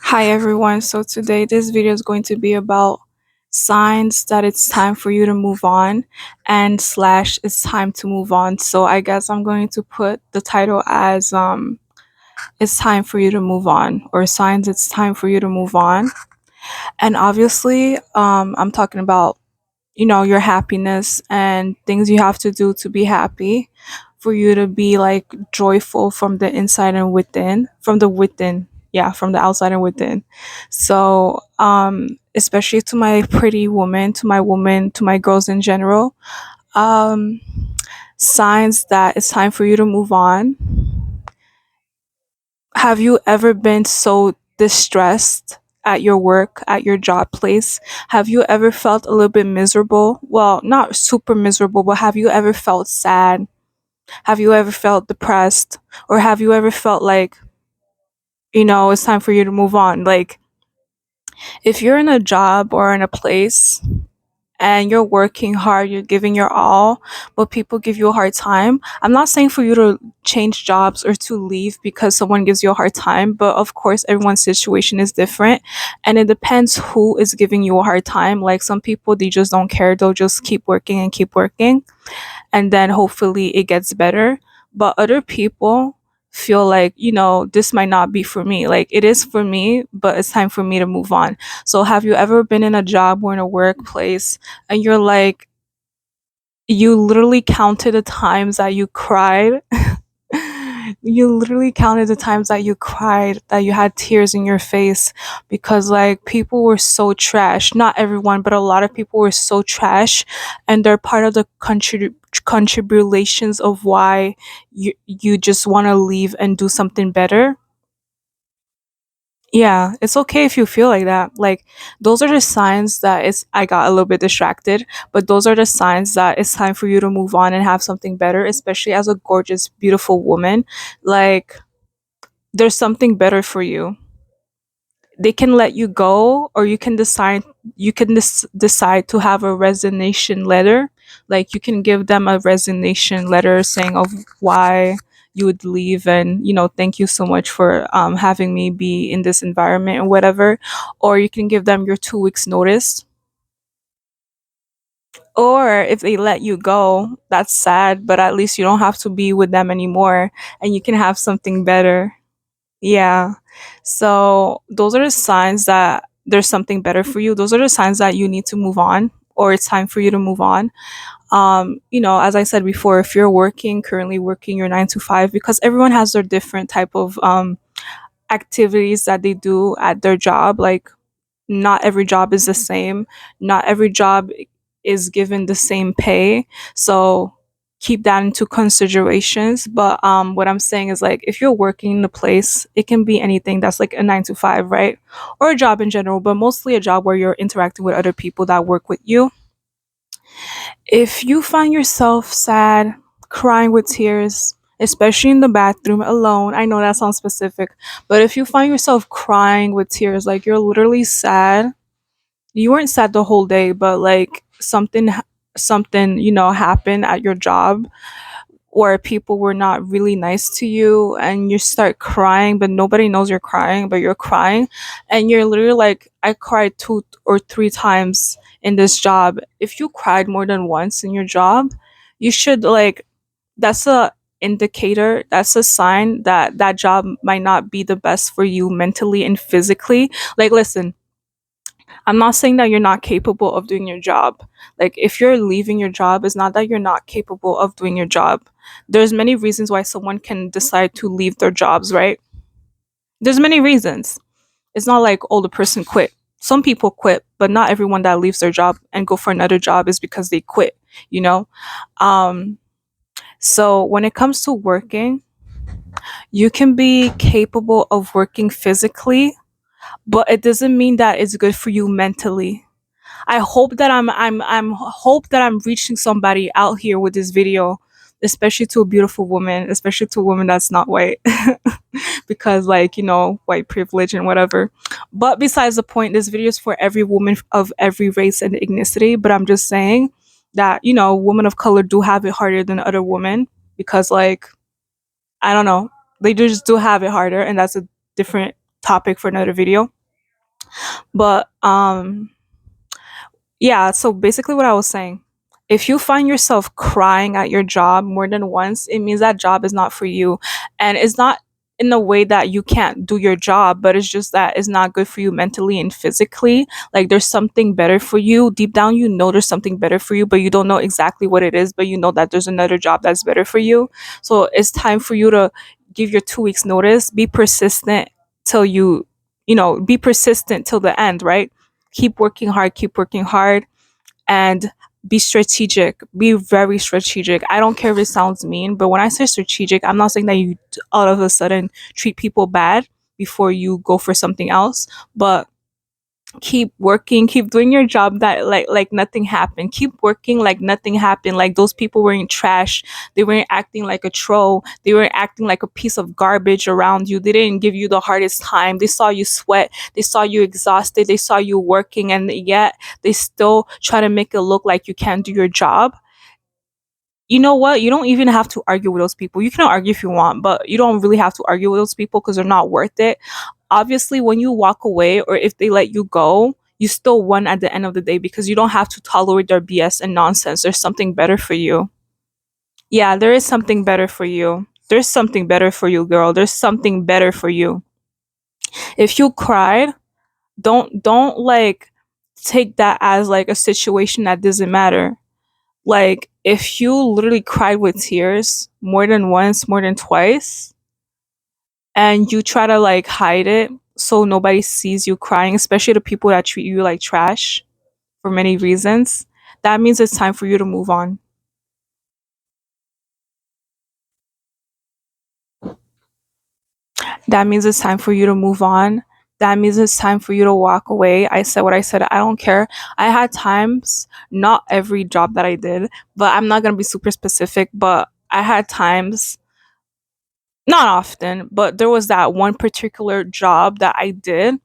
Hi everyone. So today this video is going to be about signs that it's time for you to move on and slash it's time to move on. So I guess I'm going to put the title as it's time for you to move on or signs it's time for you to move on. And obviously I'm talking about your happiness and things you have to do to be happy for you to be like joyful from the inside and within, from the within, yeah, from the outside and within. So, especially to my pretty woman, to my woman, to my girls in general, um, signs that it's time for you to move on. Have you ever been so distressed at your work, at your job place? Have you ever felt a little bit miserable? Well, not super miserable, but have you ever felt sad? Have you ever felt depressed? Or have you ever felt like, it's time for you to move on? Like, if you're in a job or in a place and you're working hard, you're giving your all, but people give you a hard time. I'm not saying for you to change jobs or to leave because someone gives you a hard time, but of course, everyone's situation is different and it depends who is giving you a hard time. Like some people, they just don't care, they'll just keep working and keep working and then hopefully it gets better. But other people feel like, this might not be for me. Like it is for me, but it's time for me to move on. So have you ever been in a job or in a workplace and you're like, you literally counted the times that you cried? You literally counted the times that you cried, that you had tears in your face because like people were so trash. Not everyone, but a lot of people were so trash and they're part of the contributions of why you just want to leave and do something better. Yeah, it's okay if you feel like that. Like those are the signs that it's I got a little bit distracted, but those are the signs that it's time for you to move on and have something better, especially as a gorgeous, beautiful woman. Like there's something better for you. They can let you go or you can decide to have a resignation letter. Like you can give them a resignation letter saying of why you would leave and thank you so much for having me be in this environment or whatever, or you can give them your 2 weeks notice. Or if they let you go, that's sad, but at least you don't have to be with them anymore and you can have something better. Yeah. So those are the signs that there's something better for you. Those are the signs that you need to move on or it's time for you to move on. As I said before, if you're currently working your 9 to 5, because everyone has their different type of activities that they do at their job. Like not every job is the same. Not every job is given the same pay. So keep that into considerations. But what I'm saying is like if you're working in a place, it can be anything that's like a 9 to 5, right? Or a job in general, but mostly a job where you're interacting with other people that work with you. If you find yourself sad, crying with tears, especially in the bathroom alone, I know that sounds specific, but if you find yourself crying with tears, like you're literally sad, you weren't sad the whole day, but like something happened at your job where people were not really nice to you and you start crying but nobody knows you're crying, but you're crying and you're literally like, I cried 2 or 3 times in this job. If you cried more than once in your job, you should like, that's a indicator, that's a sign that that job might not be the best for you mentally and physically. Like listen, I'm not saying that you're not capable of doing your job. Like if you're leaving your job, it's not that you're not capable of doing your job. There's many reasons why someone can decide to leave their jobs, right? There's many reasons. It's not like, oh, the person quit. Some people quit, but not everyone that leaves their job and go for another job is because they quit, you know? Um so when it comes to working, you can be capable of working physically, but it doesn't mean that it's good for you mentally. I hope that I'm hope that I'm reaching somebody out here with this video, especially to a beautiful woman, especially to a woman that's not white. Because like, white privilege and whatever. But besides the point, this video is for every woman of every race and ethnicity, but I'm just saying that, women of color do have it harder than other women because like, I don't know, they just do have it harder and that's a different topic for another video. But yeah, so basically what I was saying, if you find yourself crying at your job more than once, it means that job is not for you. And it's not in the way that you can't do your job, but it's just that it's not good for you mentally and physically. Like there's something better for you. Deep down you know there's something better for you, but you don't know exactly what it is, but you know that there's another job that's better for you. So it's time for you to give your 2 weeks notice, be persistent till be persistent till the end, right? Keep working hard, and be strategic. Be very strategic. I don't care if it sounds mean, but when I say strategic, I'm not saying that you all of a sudden treat people bad before you go for something else, but keep working, keep doing your job that like nothing happened. Keep working like nothing happened. Like those people weren't trash. They weren't acting like a troll. They weren't acting like a piece of garbage around you. They didn't give you the hardest time. They saw you sweat. They saw you exhausted. They saw you working, and yet they still try to make it look like you can't do your job. You know what? You don't even have to argue with those people. You can argue if you want, but you don't really have to argue with those people because they're not worth it. Obviously, when you walk away or if they let you go, you still won at the end of the day because you don't have to tolerate their BS and nonsense. There's something better for you. Yeah, there is something better for you. There's something better for you, girl. There's something better for you. If you cried, don't like take that as like a situation that doesn't matter. Like if you literally cried with tears more than once, more than twice, and you try to like hide it so nobody sees you crying, especially the people that treat you like trash for many reasons, that means it's time for you to move on. That means it's time for you to move on. That means it's time for you to walk away. I said what I said. I don't care. I had times, not every job that I did, but I'm not going to be super specific, but I had times, not often, but there was that one particular job that I did,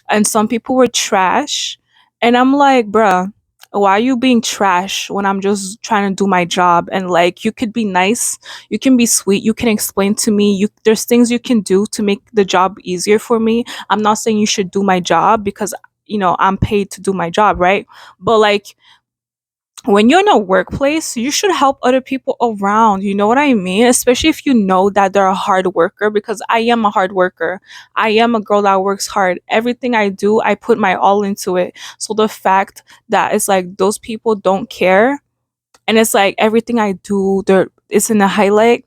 and some people were trash. And I'm like, bruh, why are you being trash when I'm just trying to do my job? And like, you could be nice, you can be sweet, you can explain to me. There's things you can do to make the job easier for me. I'm not saying you should do my job because I'm paid to do my job, right? But like when you're in a workplace, you should help other people around. You know what I mean? Especially if you know that they're a hard worker, because I am a hard worker. I am a girl that works hard. Everything I do, I put my all into it. So the fact that it's like those people don't care, and it's like everything I do, there is in the highlight.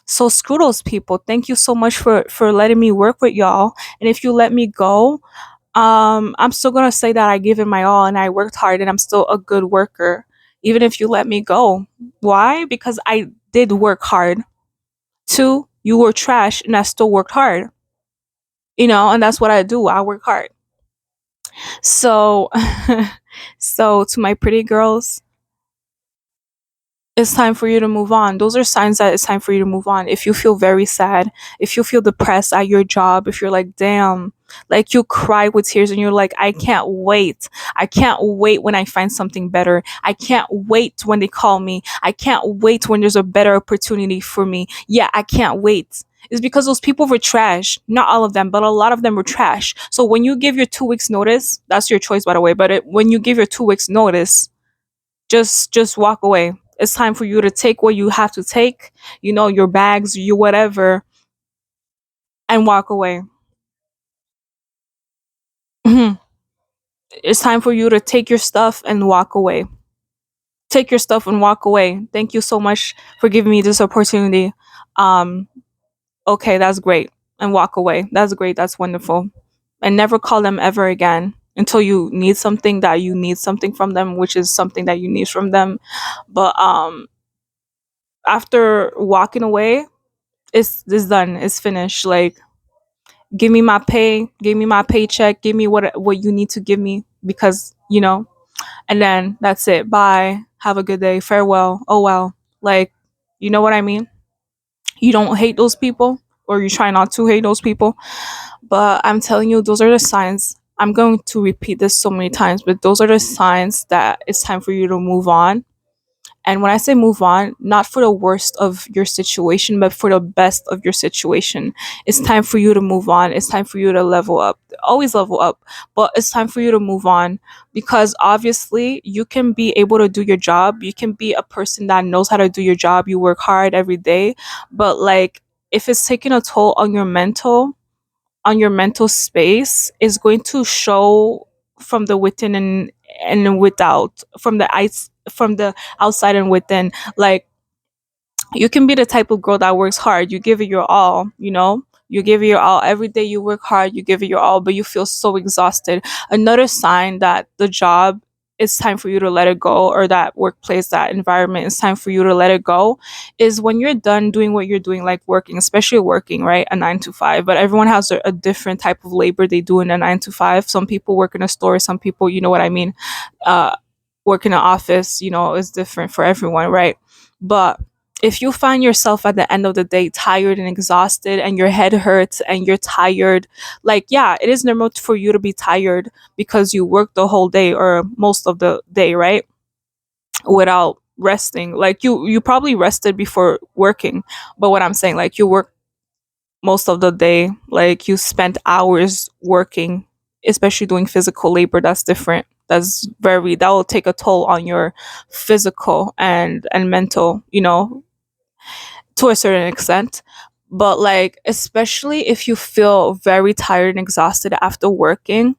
So screw those people. Thank you so much for letting me work with y'all. And if you let me go, I'm still gonna say that I gave it my all and I worked hard and I'm still a good worker, even if you let me go. Why? Because I did work hard. Two, you were trash and I still worked hard. And that's what I do. I work hard. So, so to my pretty girls, it's time for you to move on. Those are signs that it's time for you to move on. If you feel very sad, if you feel depressed at your job, if you're like, damn, like you cry with tears and you're like, I can't wait. I can't wait when I find something better. I can't wait when they call me. I can't wait when there's a better opportunity for me. Yeah, I can't wait. It's because those people were trash. Not all of them, but a lot of them were trash. So when you give your 2 weeks notice, that's your choice, by the way. But when you give your 2 weeks notice, just walk away. It's time for you to take what you have to take, your bags, you whatever, and walk away. Mhm. It's time for you to take your stuff and walk away. Take your stuff and walk away. Thank you so much for giving me this opportunity. um okay, that's great. And walk away. That's great. That's wonderful. And never call them ever again until you need something, that you need something from them, which is something that you need from them. But after walking away, it's done. It's finished. Like, give me my pay, give me my paycheck, give me what you need to give me, because and then that's it. Bye. Have a good day. Farewell. Oh well. Like, you know what I mean? You don't hate those people, or you try not to hate those people, but I'm telling you, those are the signs. I'm going to repeat this so many times, but those are the signs that it's time for you to move on. And when I say move on, not for the worst of your situation, but for the best of your situation. It's time for you to move on. It's time for you to level up. Always level up, but it's time for you to move on, because obviously you can be able to do your job. You can be a person that knows how to do your job. You work hard every day, but like, if it's taking a toll on your mental space, is going to show from the within and without, from the eyes, from the outside and within. Like, you can be the type of girl that works hard. You give it your all, you know? You give it your all. Every day you work hard, you give it your all, but you feel so exhausted. Another sign that the job, it's time for you to let it go, or that workplace, that environment, it's time for you to let it go, is when you're done doing what you're doing, like working, especially working, right? A 9 to 5. But everyone has a different type of labor they do in a 9 to 5. Some people work in a store, some people, you know what I mean? Uh, Work in an office, is different for everyone, right? But if you find yourself at the end of the day tired and exhausted, and your head hurts and you're tired, like, yeah, it is normal for you to be tired because you worked the whole day or most of the day, right? Without resting. Like, you probably rested before working, but what I'm saying, like, you work most of the day, like you spent hours working, especially doing physical labor. That's different. That will take a toll on your physical and mental, to a certain extent. But like, especially if you feel very tired and exhausted after working,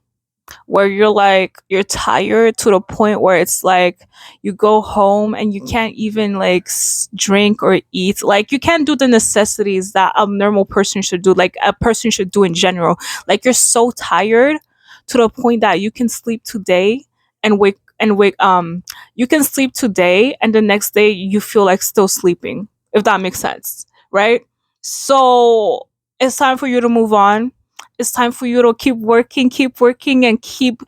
where you're tired to the point where it's like you go home and you can't even like drink or eat. Like, you can't do the necessities that a normal person should do, like a person should do in general. Like, you're so tired to the point that you can sleep today and wake you can sleep today and the next day you feel like still sleeping, if that makes sense, right? So it's time for you to move on. It's time for you to keep working, and keep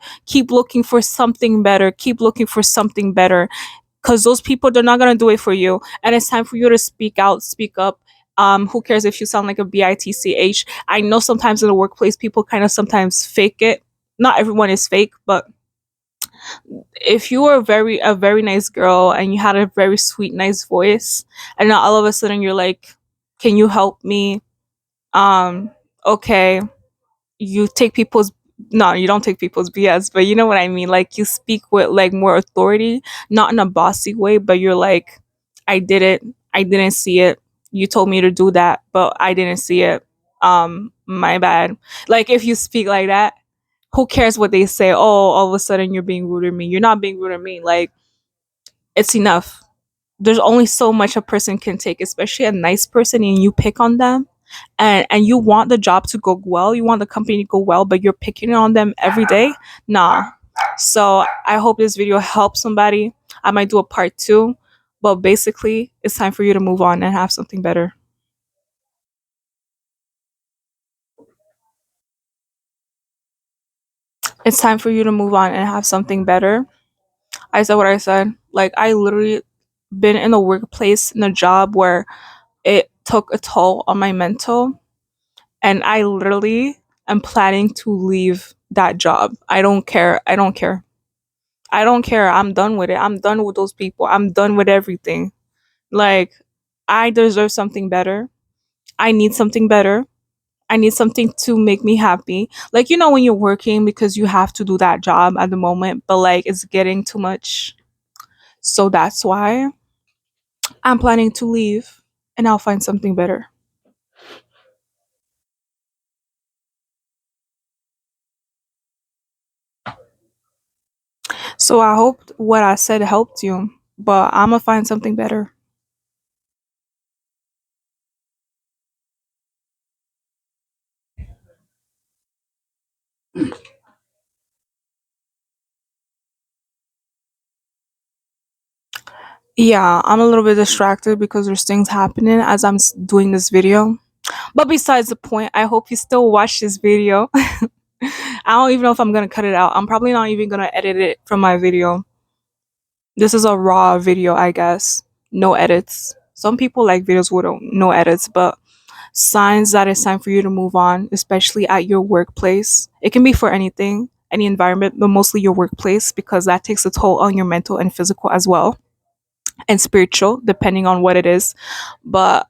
looking for something better. Keep looking for something better, because those people, they're not gonna do it for you. And it's time for you to speak out, speak up. Who cares if you sound like a bitch? I know sometimes in the workplace people kind of sometimes fake it. Not everyone is fake, but if you were a very nice girl and you had a very sweet, nice voice, and now all of a sudden you're like, "Can you help me?" Okay, you take people's no, you don't take people's BS, but you know what I mean. Like, you speak with like more authority, not in a bossy way, but you're like, I did it, I didn't see it. You told me to do that, but I didn't see it. My bad. Like, if you speak like that, who cares what they say? Oh, all of a sudden you're being rude to me. You're not being rude to me. Like, it's enough. There's only so much a person can take, especially a nice person, and you pick on them, and you want the job to go well, you want the company to go well, but you're picking on them every day. Nah. So I hope this video helps somebody. I might do a part two, but basically it's time for you to move on and have something better. It's time for you to move on and have something better. I said what I said. Like, I literally been in a workplace, in a job where it took a toll on my mental, and I literally am planning to leave that job. I don't care. I don't care. I don't care. I'm done with it. I'm done with those people. I'm done with everything. Like, I deserve something better. I need something better. I need something to make me happy. Like, when you're working because you have to do that job at the moment, but like, it's getting too much. So that's why I'm planning to leave, and I'll find something better. So I hope what I said helped you, but I'm gonna find something better. Yeah, I'm a little bit distracted because there's things happening as I'm doing this video. But besides the point, I hope you still watch this video. I don't even know if I'm gonna cut it out. I'm probably not even gonna edit it from my video. This is a raw video, I guess. No edits. Some people like videos with no edits, but signs that it's time for you to move on, especially at your workplace. It can be for anything, any environment, but mostly your workplace, because that takes a toll on your mental and physical as well. and spiritual, depending on what it is. But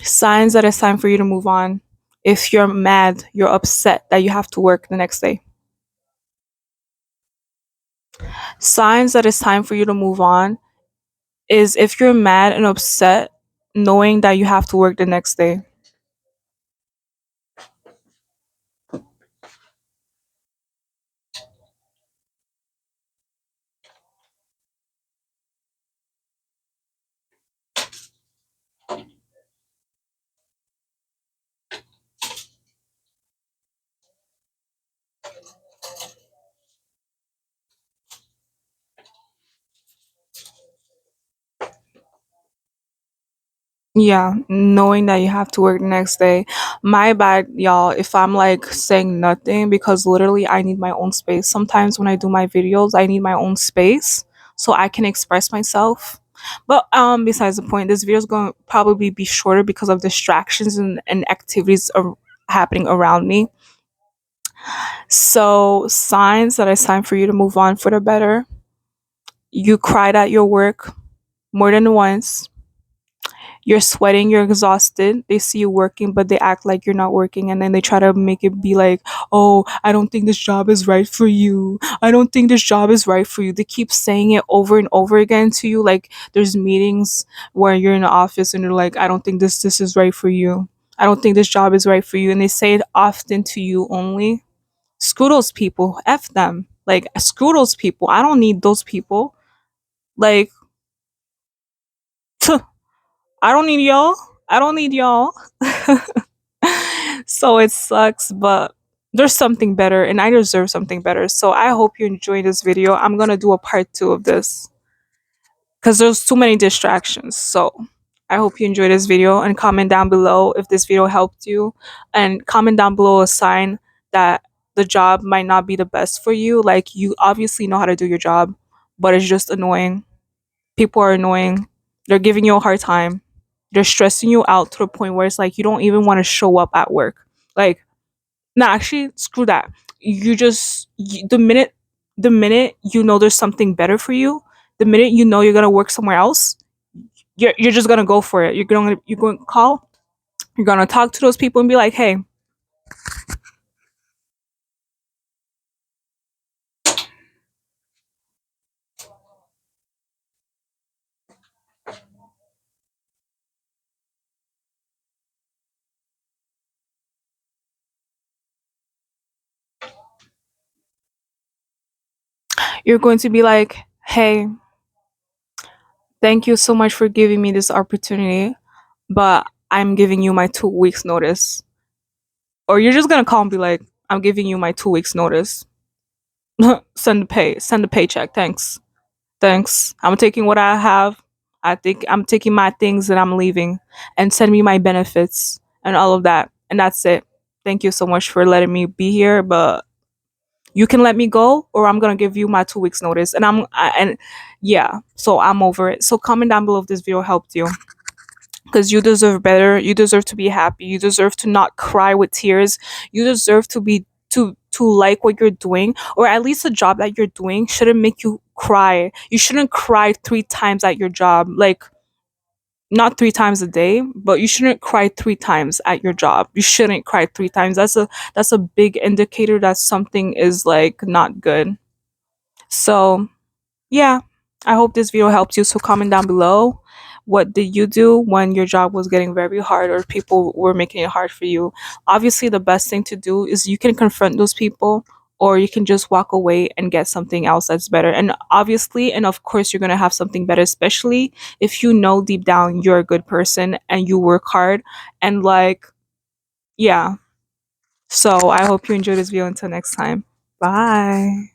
signs that it's time for you to move on. If you're mad, you're upset that you have to work the next day. Signs that it's time for you to move on is if you're mad and upset, knowing that you have to work the next day. Yeah, knowing that you have to work the next day. My bad, y'all, if I'm like saying nothing because literally I need my own space. Sometimes when I do my videos, I need my own space so I can express myself. But besides the point, this video is going to probably be shorter because of distractions and activities happening around me. So, signs that it's time for you to move on for the better. You cried at your work more than once. You're sweating, you're exhausted. They see you working, but they act like you're not working, and then they try to make it be like, oh, I don't think this job is right for you. I don't think this job is right for you. They keep saying it over and over again to you. Like, there's meetings where you're in the office and they're like, I don't think this is right for you. I don't think this job is right for you. And they say it often to you only. Screw those people. F them. Like, screw those people. I don't need those people. Like, I don't need y'all. I don't need y'all. So it sucks, but there's something better and I deserve something better. So I hope you enjoyed this video. I'm going to do a part 2 of this cuz there's too many distractions. So I hope you enjoyed this video and comment down below if this video helped you and comment down below a sign that the job might not be the best for you. Like you obviously know how to do your job, but it's just annoying. People are annoying. They're giving you a hard time. They're stressing you out to the point where it's like you don't even want to show up at work. Like, nah, actually, screw that. The minute you know there's something better for you, the minute you know you're gonna work somewhere else, you're just gonna go for it. You're going to call. You're gonna talk to those people and be like, hey, you're going to be like, hey, thank you so much for giving me this opportunity, but I'm giving you my 2 weeks notice. Or you're just gonna call and be like, I'm giving you my 2 weeks notice. Send the paycheck. Thanks. I'm taking what I have. I think I'm taking my things and I'm leaving. And send me my benefits and all of that. And that's it. Thank you so much for letting me be here, but you can let me go or I'm gonna give you my 2 weeks notice. And yeah, so I'm over it. So comment down below if this video helped you because you deserve better. You deserve to be happy. You deserve to not cry with tears. You deserve to like what you're doing, or at least the job that you're doing shouldn't make you cry. You shouldn't cry 3 times at your job. Like, not 3 times a day, but you shouldn't cry 3 times at your job. You shouldn't cry 3 times. That's a big indicator that something is like not good. So yeah, I hope this video helped you. So comment down below, what did you do when your job was getting very hard or people were making it hard for you? Obviously, the best thing to do is you can confront those people or you can just walk away and get something else that's better. And obviously, and of course, you're going to have something better, especially if you know deep down you're a good person and you work hard and like, yeah. So I hope you enjoyed this video. Until next time. Bye.